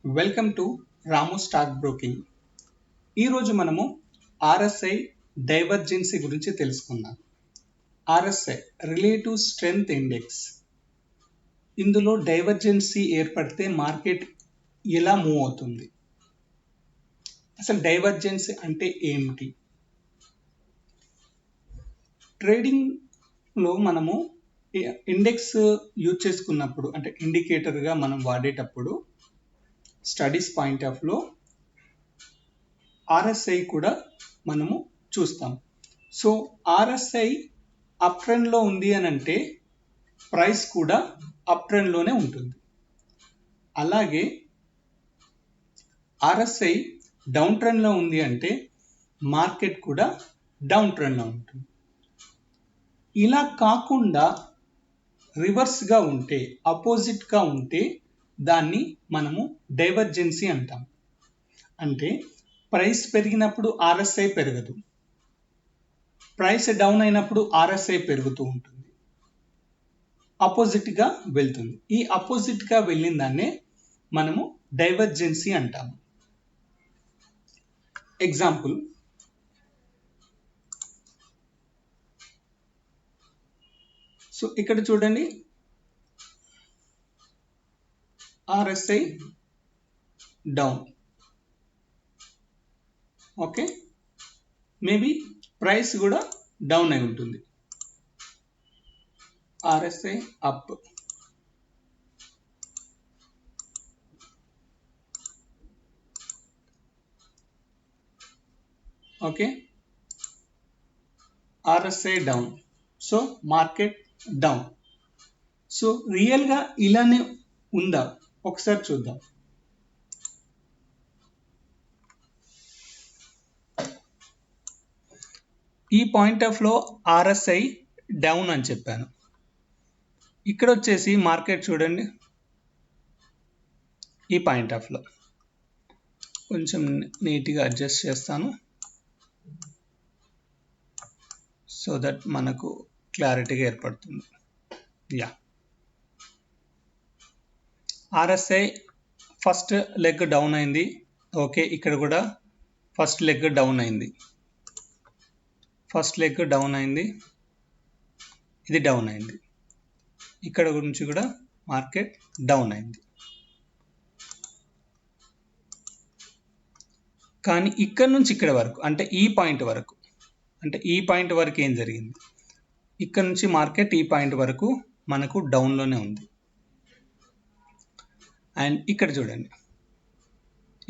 Welcome to Ramu stock broking. ఈరోజు మనము RSI డైవర్జెన్సీ గురించి తెలుసుకుందాం. RSI relative strength index. ఇందులో డైవర్జెన్సీ ఏర్పడితే మార్కెట్ ఎలా మూవ్ అవుతుంది? అసలు డైవర్జెన్సీ అంటే ఏమిటి? ట్రేడింగ్లో మనము ఇండెక్స్ యూజ్ చేసుకున్నప్పుడు అంటే ఇండికేటర్గా మనం వాడేటప్పుడు స్టడీస్ పాయింట్ ఆఫ్ లో ఆర్ఎస్ఐ కూడా మనము చూస్తాం. సో ఆర్ఎస్ఐ అప్ ట్రెండ్లో ఉంది అని అంటే ప్రైస్ కూడా అప్ ట్రెండ్లోనే ఉంటుంది. అలాగే ఆర్ఎస్ఐ డౌన్ ట్రెండ్లో ఉంది అంటే మార్కెట్ కూడా డౌన్ ట్రెండ్లో ఉంటుంది. ఇలా కాకుండా రివర్స్గా ఉంటే, అపోజిట్గా ఉంటే దాన్ని మనము డైవర్జెన్సీ అంటాం. అంటే ప్రైస్ పెరిగినప్పుడు ఆర్ఎస్ఐ పెరగదు, ప్రైస్ డౌన్ అయినప్పుడు ఆర్ఎస్ఐ పెరుగుతూ ఉంటుంది, అపోజిట్గా వెళ్తుంది. ఈ అపోజిట్గా వెళ్ళిన దాన్నే మనము డైవర్జెన్సీ అంటాము. ఎగ్జాంపుల్, సో ఇక్కడ చూడండి, RSI down. Okay, maybe price కూడా డౌన్ అయి ఉంటుంది. RSI up. Okay, RSI down, so market down. So రియల్గా ఇలానే ఉందా? ఒకసారి చూద్దాం. ఈ పాయింట్ ఆఫ్ లో ఆర్ఎస్ఐ డౌన్ అని చెప్పాను. ఇక్కడ వచ్చేసి మార్కెట్ చూడండి, ఈ పాయింట్ ఆఫ్ లో కొంచెం నీట్గా అడ్జస్ట్ చేస్తాను సో దట్ మనకు క్లారిటీగా ఏర్పడుతుంది. Yeah, RSI first leg down అయింది. ఓకే, ఇక్కడ కూడా ఫస్ట్ లెగ్ డౌన్ అయింది, ఫస్ట్ లెగ్ డౌన్ అయింది, ఇది డౌన్ అయింది. ఇక్కడ గురించి కూడా మార్కెట్ డౌన్ అయింది. కానీ ఇక్కడ నుంచి ఇక్కడ వరకు అంటే ఈ పాయింట్ వరకు, ఏం జరిగింది? ఇక్కడ నుంచి మార్కెట్ ఈ పాయింట్ వరకు మనకు డౌన్లోనే ఉంది. అండ్ ఇక్కడ చూడండి,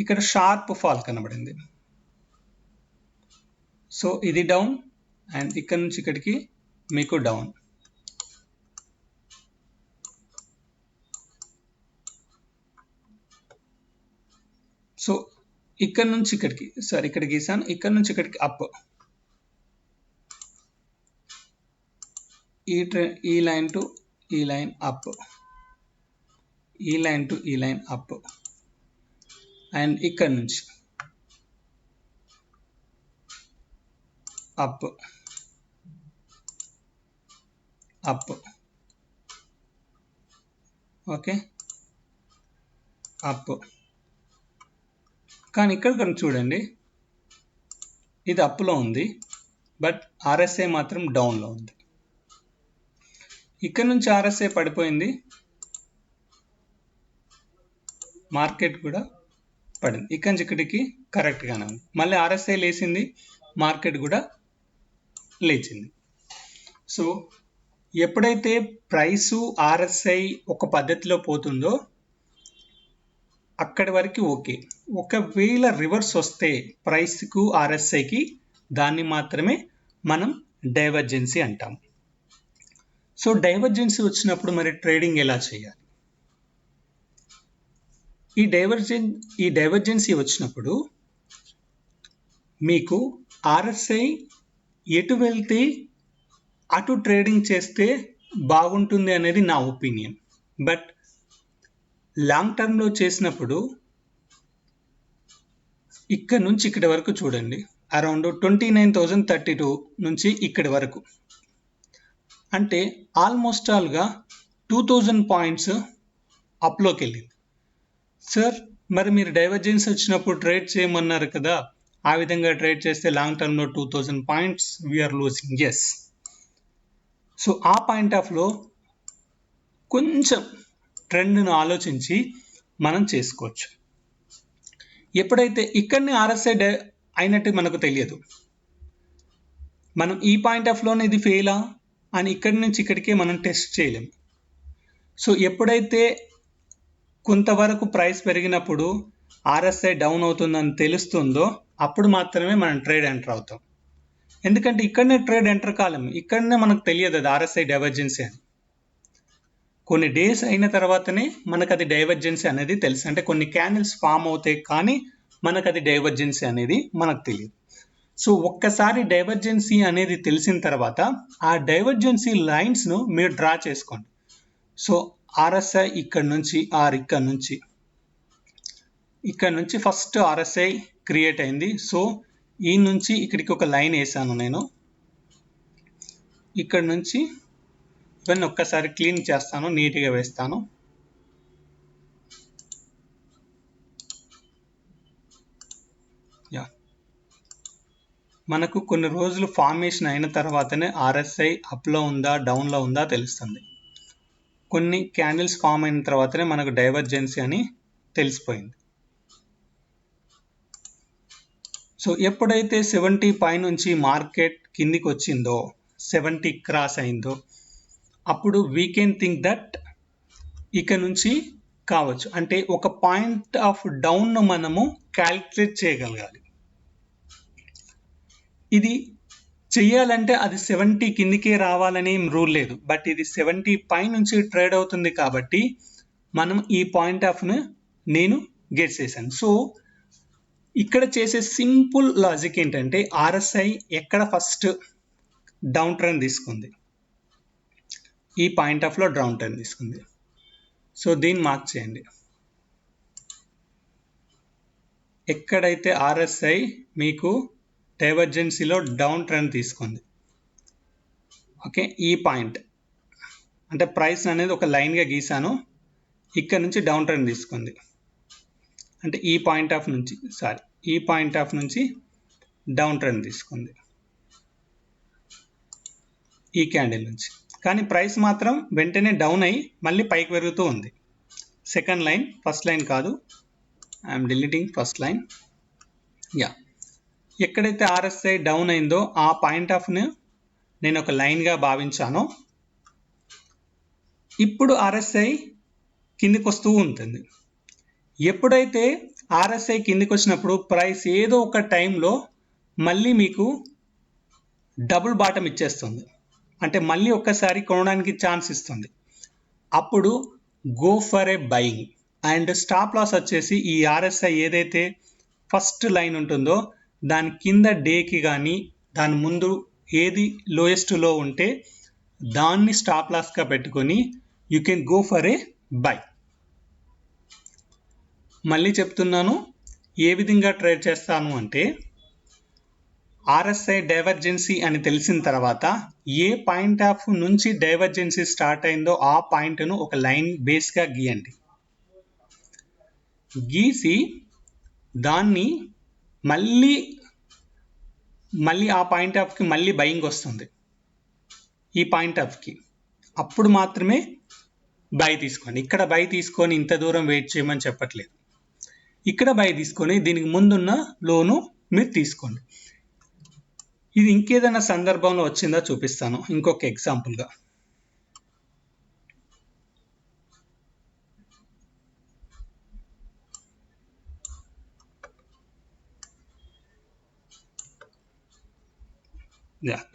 ఇక్కడ షార్ప్ ఫాల్ కనబడింది. సో ఇది డౌన్ అండ్ ఇక్కడ నుంచి ఇక్కడికి మీకు డౌన్. సో ఇక్కడ నుంచి ఇక్కడికి, సారీ ఇక్కడ గీసాను, ఇక్కడ నుంచి ఇక్కడికి అప్. ఈ లైన్ టు ఈ లైన్ అప్, ఈ లైన్ టు ఈ లైన్ అప్, అండ్ ఇక్కడ నుంచి అప్ అప్. Okay, up. కానీ ఇక్కడ కనుక చూడండి, ఇది అప్లో ఉంది బట్ ఆర్ఎస్ఐ మాత్రం డౌన్లో ఉంది. ఇక్కడ నుంచి ఆర్ఎస్ఐ పడిపోయింది, మార్కెట్ కూడా పడింది. ఇక్కడ నుంచి ఇక్కడికి కరెక్ట్గానే ఉంది. మళ్ళీ ఆర్ఎస్ఐ లేచింది, మార్కెట్ కూడా లేచింది. సో ఎప్పుడైతే ప్రైసు ఆర్ఎస్ఐ ఒక పద్ధతిలో పోతుందో అక్కడి వరకు ఓకే. ఒకవేళ రివర్స్ వస్తే ప్రైస్కు ఆర్ఎస్ఐకి, దాన్ని మాత్రమే మనం డైవర్జెన్సీ అంటాం. సో డైవర్జెన్సీ వచ్చినప్పుడు మరి ట్రేడింగ్ ఎలా చేయాలి? ఈ డైవర్జెన్సీ వచ్చినప్పుడు మీకు ఆర్ఎస్ఐ ఎటు వెళ్తే అటు ట్రేడింగ్ చేస్తే బాగుంటుంది అనేది నా ఒపీనియన్. బట్ లాంగ్ టర్మ్లో చేసినప్పుడు ఇక్కడ నుంచి ఇక్కడి వరకు చూడండి, అరౌండ్ 29,032 నుంచి ఇక్కడి వరకు, అంటే ఆల్మోస్ట్ ఆల్గా 2000 పాయింట్స్ అప్లోకి వెళ్ళింది. సార్ మరి మీరు డైవర్జెన్స్ వచ్చినప్పుడు ట్రేడ్ చేయమన్నారు కదా, ఆ విధంగా ట్రేడ్ చేస్తే లాంగ్ టర్మ్లో 2000 points we are losing. Yes. So ఆ పాయింట్ ఆఫ్లో కొంచెం ట్రెండ్ను ఆలోచించి మనం చేసుకోవచ్చు. ఎప్పుడైతే ఇక్కడనే ఆర్ఎస్ఐ అయినట్టు మనకు తెలియదు, మనం ఈ పాయింట్ ఆఫ్లోనే ఇది ఫెయిలా అని ఇక్కడి నుంచి ఇక్కడికే మనం టెస్ట్ చేయలేము. సో ఎప్పుడైతే కొంతవరకు ప్రైస్ పెరిగినప్పుడు ఆర్ఎస్ఐ డౌన్ అవుతుందని తెలుస్తుందో అప్పుడు మాత్రమే మనం ట్రేడ్ ఎంటర్ అవుతాం. ఎందుకంటే ఇక్కడనే ట్రేడ్ ఎంటర్ కాలేము, ఇక్కడనే మనకు తెలియదు అది ఆర్ఎస్ఐ డైవర్జెన్సీ అని. కొన్ని డేస్ అయిన తర్వాతనే మనకు అది డైవర్జెన్సీ అనేది తెలుసు. అంటే కొన్ని క్యాండిల్స్ ఫామ్ అవుతాయి కానీ మనకు అది డైవర్జెన్సీ అనేది మనకు తెలియదు. సో ఒక్కసారి డైవర్జెన్సీ అనేది తెలిసిన తర్వాత ఆ డైవర్జెన్సీ లైన్స్ను మీరు డ్రా చేసుకోండి. సో ఆర్ఎస్ఐ ఇక్కడ నుంచి ఆర్ ఇక్కడ నుంచి ఫస్ట్ ఆర్ఎస్ఐ క్రియేట్ అయింది. సో ఈ నుంచి ఇక్కడికి ఒక లైన్ వేసాను నేను. ఇక్కడ నుంచి ఇవన్నీ ఒక్కసారి క్లీన్ చేస్తాను, నీట్గా వేస్తాను. యా, మనకు కొన్ని రోజులు ఫార్మేషన్ అయిన తర్వాతనే ఆర్ఎస్ఐ అప్లో ఉందా డౌన్లో ఉందా తెలుస్తుంది. కొన్ని క్యాండిల్స్ ఫామ్ అయిన తర్వాతనే మనకు డైవర్జెన్సీ అని తెలిసిపోయింది. సో ఎప్పుడైతే 70 పై నుంచి మార్కెట్ కిందికి వచ్చిందో, 70 క్రాస్ అయిందో, అప్పుడు వీ కెన్ థింక్ దట్ ఇక నుంచి కావచ్చు. అంటే ఒక పాయింట్ ఆఫ్ డౌన్ను మనము క్యాల్కులేట్ చేయగలగాలి. ఇది చెయ్యాలంటే అది 70 కిందికే రావాలని రూల్ లేదు, బట్ ఇది 70 పై నుంచి ట్రేడ్ అవుతుంది కాబట్టి మనం ఈ పాయింట్ ఆఫ్ను నేను గెట్ చేశాను. సో ఇక్కడ చేసే సింపుల్ లాజిక్ ఏంటంటే ఆర్ఎస్ఐ ఎక్కడ ఫస్ట్ డౌన్ ట్రెండ్ తీసుకుంది, ఈ పాయింట్ ఆఫ్లో డౌన్ ట్రెండ్ తీసుకుంది. సో దీన్ని మార్క్ చేయండి. ఎక్కడైతే ఆర్ఎస్ఐ మీకు డైవర్జెన్సీలో డౌన్ ట్రెండ్ తీసుకుంది, ఓకే, ఈ పాయింట్ అంటే ప్రైస్ అనేది ఒక లైన్గా గీసాను, ఇక్కడ నుంచి డౌన్ ట్రెండ్ తీసుకుంది. అంటే ఈ పాయింట్ ఆఫ్ నుంచి డౌన్ ట్రెండ్ తీసుకుంది ఈ క్యాండిల్ నుంచి. కానీ ప్రైస్ మాత్రం వెంటనే డౌన్ అయ్యి మళ్ళీ పైకి పెరుగుతూ ఉంది. సెకండ్ లైన్, ఫస్ట్ లైన్ కాదు, I'm deleting first line. Yeah, ఎక్కడైతే ఆర్ఎస్ఐ డౌన్ అయిందో ఆ పాయింట్ ఆఫ్ను నేను ఒక లైన్గా భావించాను. ఇప్పుడు ఆర్ఎస్ఐ కిందికి వస్తూ ఉంటుంది. ఎప్పుడైతే ఆర్ఎస్ఐ కిందికి వచ్చినప్పుడు ప్రైస్ ఏదో ఒక టైంలో మళ్ళీ మీకు డబుల్ బాటమ్ ఇచ్చేస్తుంది, అంటే మళ్ళీ ఒక్కసారి కొనడానికి ఛాన్స్ ఇస్తుంది. అప్పుడు go for a buying. And stop loss వచ్చేసి ఈ ఆర్ఎస్ఐ ఏదైతే ఫస్ట్ లైన్ ఉంటుందో దాని కింద డేకి కానీ దాని ముందు ఏది లోయెస్ట్ లో ఉంటే దాన్ని స్టాప్ లాస్గా పెట్టుకొని you can go for a by. మళ్ళీ చెప్తున్నాను, ఏ విధంగా ట్రేడ్ చేస్తాను అంటే ఆర్ఎస్ఐ డైవర్జెన్సీ అని తెలిసిన తర్వాత ఏ పాయింట్ ఆఫ్ నుంచి డైవర్జెన్సీ స్టార్ట్ అయిందో ఆ పాయింట్ను ఒక లైన్ బేస్గా గీయండి. గీసి దాన్ని మళ్ళీ ఆ పాయింట్ ఆఫ్కి మళ్ళీ బయింగ్ వస్తుంది ఈ పాయింట్ ఆఫ్కి, అప్పుడు మాత్రమే బై తీసుకోండి. ఇక్కడ బై తీసుకొని ఇంత దూరం వెయిట్ చేయమని చెప్పట్లేదు, ఇక్కడ బై తీసుకొని దీనికి ముందున్న లోను మీరు తీసుకోండి. ఇది ఇంకేదైనా సందర్భంలో వచ్చిందా చూపిస్తాను ఇంకొక ఎగ్జాంపుల్గా.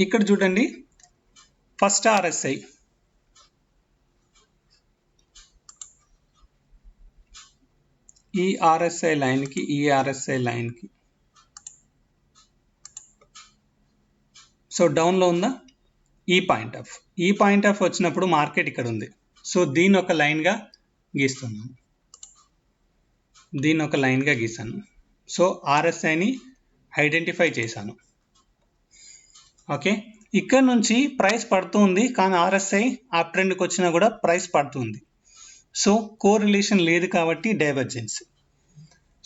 ఇక్కడ చూడండి, ఫస్ట్ ఆర్ఎస్ఐ ఈ ఆర్ఎస్ఐ లైన్కి ఈ ఆర్ఎస్ఐ లైన్కి సో డౌన్లో ఉందా, ఈ పాయింట్ ఆఫ్ వచ్చినప్పుడు మార్కెట్ ఇక్కడ ఉంది. సో దీన్ని ఒక లైన్గా గీస్తున్నాను, గీసాను. సో ఆర్ఎస్ఐని ఐడెంటిఫై చేశాను. ఓకే, ఇక్కడ నుంచి ప్రైస్ పడుతుంది కానీ ఆర్ఎస్ఐ అప్ ట్రెండ్కి వచ్చినా కూడా ప్రైస్ పడుతుంది. సో కోరిలేషన్ లేదు కాబట్టి డైవర్జెన్సీ.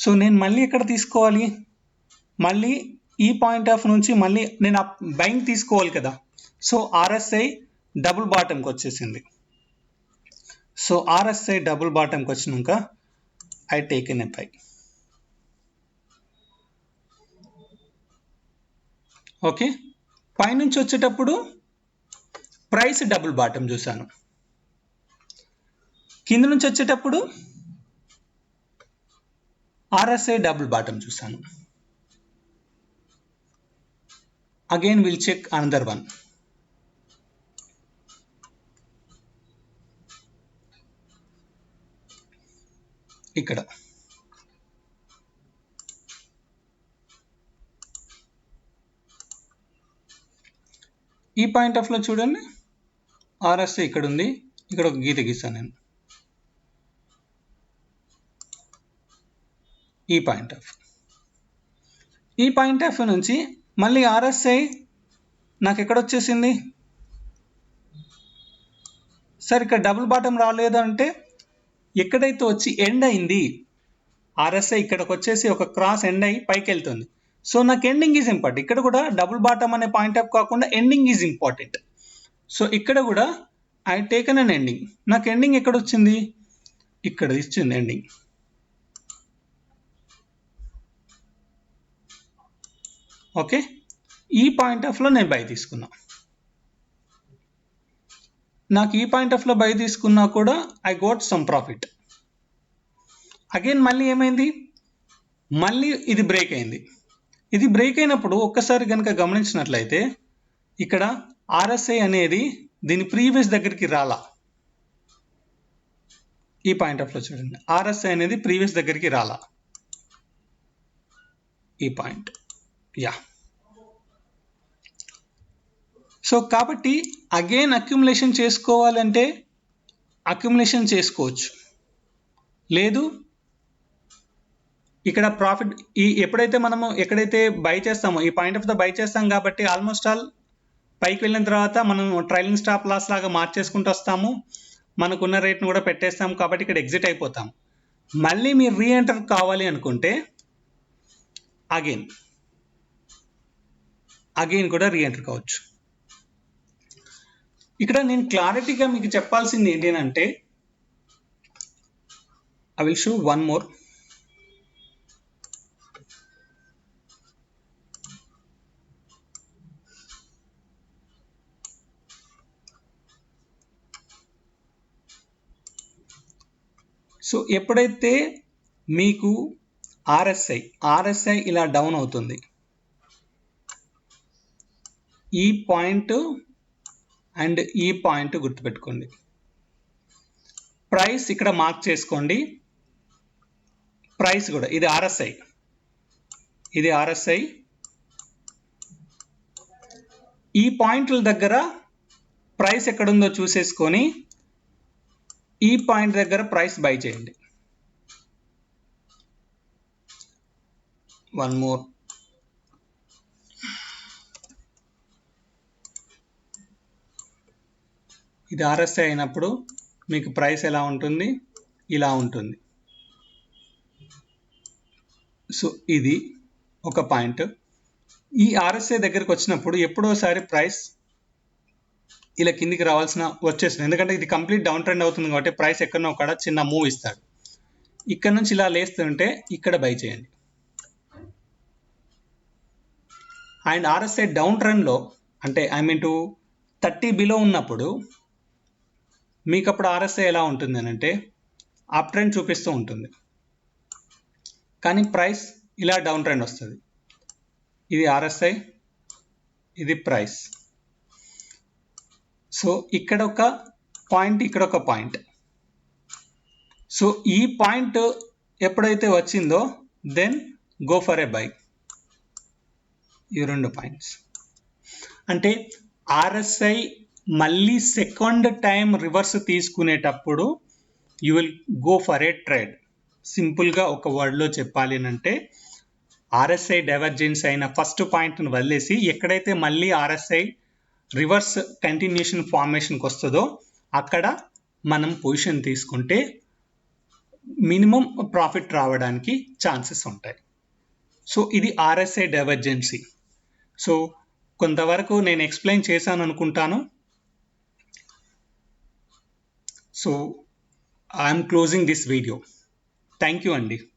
సో నేను మళ్ళీ ఎక్కడ తీసుకోవాలి, మళ్ళీ ఈ పాయింట్ ఆఫ్ నుంచి మళ్ళీ నేను బయింగ్ తీసుకోవాలి కదా. సో RSI డబుల్ బాటంకి వచ్చేసింది. సో RSI డబుల్ బాటంకి వచ్చినాక I take an buy. Okay, పైనుంచి వచ్చేటప్పుడు ప్రైస్ డబుల్ బాటం చూసాను, కింద నుంచి వచ్చేటప్పుడు RSI డబుల్ బాటం చూసాను. Again will check another one. ఇక్కడ ఈ పాయింట్ ఆఫ్ లో చూడండి, RSI ఇక్కడ ఉంది, ఇక్కడ ఒక గీత గీసాను నేను. ఈ పాయింట్ ఆఫ్ నుంచి మళ్ళీ RSI నాకు ఎక్కడ వచ్చేసింది సార్, ఇక్కడ డబుల్ బాటం రాలేదు అంటే ఎక్కడైతే వచ్చి ఎండ్ అయింది RSI ఇక్కడికి వచ్చేసి ఒక క్రాస్ ఎండ్ అయ్యి పైకి వెళ్తుంది. సో నాకు ఎండింగ్ ఈజ్ ఇంపార్టెంట్. ఇక్కడ కూడా డబుల్ బాటమ్ అనే పాయింట్ ఆఫ్ కాకుండా ఎండింగ్ ఈజ్ ఇంపార్టెంట్. సో ఇక్కడ కూడా ఐ టేకన్ అన్ ఎండింగ్. నాకు ఎండింగ్ ఎక్కడ వచ్చింది, ఇక్కడ ఇచ్చింది ఎండింగ్. ఓకే, ఈ పాయింట్ ఆఫ్ లో నేను బై తీసుకున్నా. నాకు ఈ పాయింట్ ఆఫ్ లో బై తీసుకున్నా కూడా I got some profit. Again మళ్ళీ ఏమైంది, మళ్ళీ ఇది బ్రేక్ అయింది. ఇది బ్రేక్ అయినప్పుడు ఒక్కసారి కనుక గమనించినట్లయితే ఇక్కడ RSI అనేది దీని ప్రీవియస్ దగ్గరికి రాలా. ఈ పాయింట్ ఆఫ్ లో చూడండి, RSI అనేది ప్రీవియస్ దగ్గరికి రాలా. ఈ పాయింట్ యా. సో కాబట్టి అగైన్ అక్యుములేషన్ చేసుకోవాలంటే అక్యుములేషన్ చేసుకోవచ్చు, లేదు ఇక్కడ ప్రాఫిట్ ఎప్పుడైతే మనము ఎక్కడైతే బై చేస్తామో ఈ పాయింట్ ఆఫ్ ద బై చేస్తాం కాబట్టి ఆల్మోస్ట్ ఆల్ పైకి వెళ్ళిన తర్వాత మనం ట్రైలింగ్ స్టాప్ లాస్ లాగా మార్చేసుకుంటూ వస్తాము, మనకున్న రేట్ను కూడా పెట్టేస్తాము, కాబట్టి ఇక్కడ ఎగ్జిట్ అయిపోతాం. మళ్ళీ మీరు రీఎంటర్ కావాలి అనుకుంటే అగైన్ కూడా రీఎంటర్ కావచ్చు. ఇక్కడ నేను క్లారిటీగా మీకు చెప్పాల్సింది ఏంటంటే I will show one more. So ఎప్పుడైతే మీకు RSI ఇలా డౌన్ అవుతుంది, ఈ పాయింట్ అండ్ ఈ పాయింట్ గుర్తుపెట్టుకోండి. ప్రైస్ ఇక్కడ మార్క్ చేసుకోండి, ప్రైస్ కూడా ఇది RSI. ఈ పాయింట్ల దగ్గర ప్రైస్ ఎక్కడుందో చూసేసుకొని ఈ పాయింట్ దగ్గర ప్రైస్ బై చేయండి. One more. ఇది RSI అయినప్పుడు మీకు ప్రైస్ ఎలా ఉంటుంది, ఇలా ఉంటుంది. సో ఇది ఒక పాయింట్. ఈ RSI దగ్గరికి వచ్చినప్పుడు ఎప్పుడోసారి ప్రైస్ ఇలా కిందికి వచ్చేస్తుంది, ఎందుకంటే ఇది కంప్లీట్ డౌన్ ట్రెండ్ అవుతుంది కాబట్టి ప్రైస్ ఎక్కడనో ఒక చిన్న మూవ్ ఇస్తాడు. ఇక్కడ నుంచి ఇలా లేస్తుంటే ఇక్కడ బై చేయండి. అండ్ RSI డౌన్ ట్రెండ్లో అంటే 30 బిలో ఉన్నప్పుడు మీకు అప్పుడు RSI ఎలా ఉంటుంది అని అంటే అప్ ట్రెండ్ చూపిస్తూ ఉంటుంది, కానీ ప్రైస్ ఇలా డౌన్ ట్రెండ్ వస్తుంది. ఇది RSI, ఇది ప్రైస్. సో ఇక్కడ ఒక పాయింట్, ఇక్కడ ఒక పాయింట్. సో ఈ పాయింట్ ఎప్పుడైతే వచ్చిందో then go for a buy. ఈ రెండు పాయింట్స్ అంటే RSI మళ్ళీ సెకండ్ టైం రివర్స్ తీసుకునేటప్పుడు you will go for a trade. సింపుల్గా ఒక వర్డ్లో చెప్పాలి అంటే RSI డైవర్జెన్స్ అయిన ఫస్ట్ పాయింట్ని వదిలేసి ఎక్కడైతే మళ్ళీ RSI రివర్స్ కంటిన్యూషన్ ఫార్మేషన్కి వస్తుందో అక్కడ మనం పొజిషన్ తీసుకుంటే మినిమం ప్రాఫిట్ రావడానికి ఛాన్సెస్ ఉంటాయి. సో ఇది ఆర్ఎస్ఐ డైవర్జెన్సీ. సో కొంతవరకు నేను ఎక్స్ప్లెయిన్ చేశాను అనుకుంటాను. So I'm closing this video. Thank you అండి.